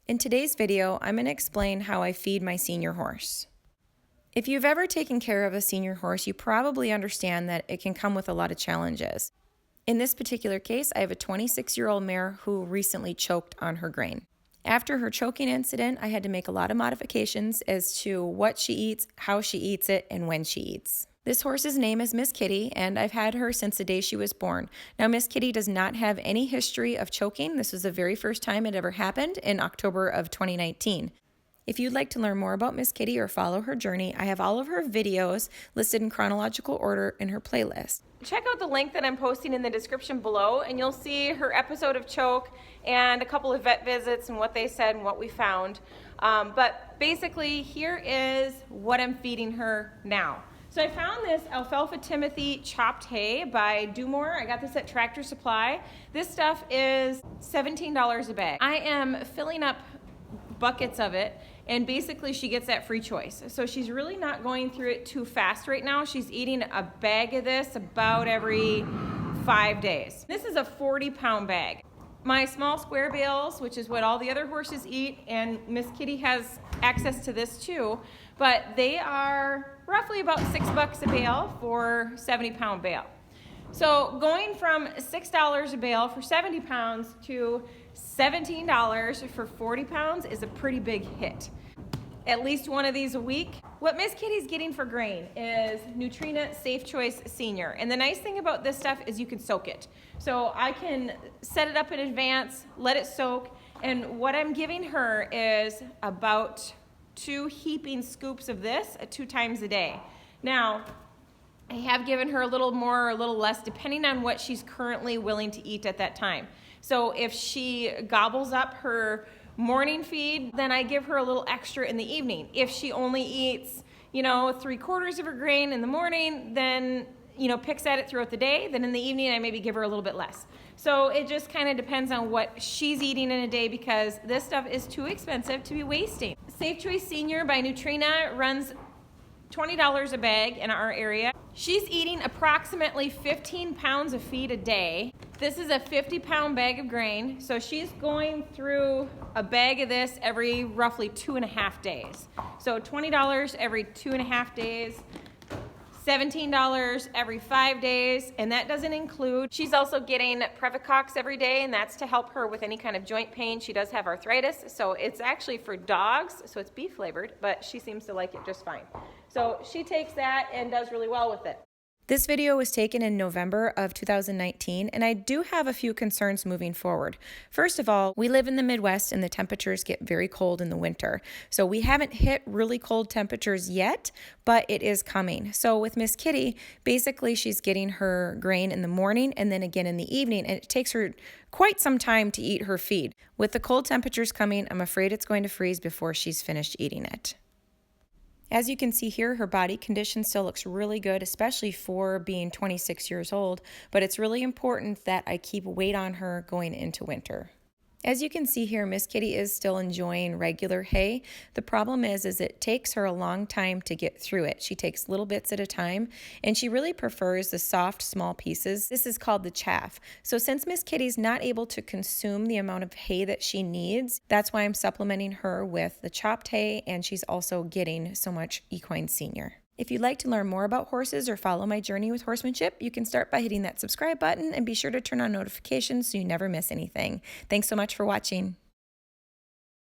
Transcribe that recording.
In today's video, I'm going to explain how I feed my senior horse. If you've ever taken care of a senior horse, you probably understand that it can come with a lot of challenges. In this particular case, I have a 26-year-old mare who recently choked on her grain. After her choking incident, I had to make a lot of modifications as to what she eats, how she eats it, and when she eats. This horse's name is Miss Kitty, and I've had her since the day she was born. Now, Miss Kitty does not have any history of choking. This was the very first time it ever happened in October of 2019. If you'd like to learn more about Miss Kitty or follow her journey, I have all of her videos listed in chronological order in her playlist. Check out the link that I'm posting in the description below, and you'll see her episode of choke and a couple of vet visits and what they said and what we found. But basically, here is what I'm feeding her now. So I found this Alfalfa Timothy chopped hay by Dumore. I got this at Tractor Supply. This stuff is $17 a bag. I am filling up buckets of it, and basically she gets that free choice. So she's really not going through it too fast right now. She's eating a bag of this about every 5 days. This is a 40-pound bag. My small square bales, which is what all the other horses eat, and Miss Kitty has access to this too, but they are roughly about $6 a bale for 70-pound bale. So going from $6 a bale for 70 pounds to $17 for 40 pounds is a pretty big hit. At least one of these a week. What Miss Kitty's getting for grain is Nutrena Safe Choice Senior. And the nice thing about this stuff is you can soak it. So I can set it up in advance, let it soak, and what I'm giving her is about 2 heaping scoops of this 2 times a day. Now, I have given her a little more or a little less depending on what she's currently willing to eat at that time. So if she gobbles up her morning feed, then I give her a little extra in the evening. If she only eats, 3/4 of her grain in the morning, then, picks at it throughout the day, then in the evening I maybe give her a little bit less. So it just kind of depends on what she's eating in a day because this stuff is too expensive to be wasting. Safe Choice Senior by Nutrena runs $20 a bag in our area. She's eating approximately 15 pounds of feed a day. This is a 50-pound bag of grain, so she's going through a bag of this every roughly 2.5 days. So $20 every 2.5 days, $17 every 5 days, and that doesn't include, she's also getting Previcox every day, and that's to help her with any kind of joint pain. She does have arthritis, so it's actually for dogs, so it's beef flavored, but she seems to like it just fine. So she takes that and does really well with it. This video was taken in November of 2019, and I do have a few concerns moving forward. First of all, we live in the Midwest and the temperatures get very cold in the winter. So we haven't hit really cold temperatures yet, but it is coming. So with Miss Kitty, basically she's getting her grain in the morning and then again in the evening, and it takes her quite some time to eat her feed. With the cold temperatures coming, I'm afraid it's going to freeze before she's finished eating it. As you can see here, her body condition still looks really good, especially for being 26 years old, but it's really important that I keep weight on her going into winter. As you can see here, Miss Kitty is still enjoying regular hay. The problem is it takes her a long time to get through it. She takes little bits at a time, and she really prefers the soft, small pieces. This is called the chaff. So since Miss Kitty's not able to consume the amount of hay that she needs, that's why I'm supplementing her with the chopped hay, and she's also getting so much Equine Senior. If you'd like to learn more about horses or follow my journey with horsemanship, you can start by hitting that subscribe button and be sure to turn on notifications so you never miss anything. Thanks so much for watching.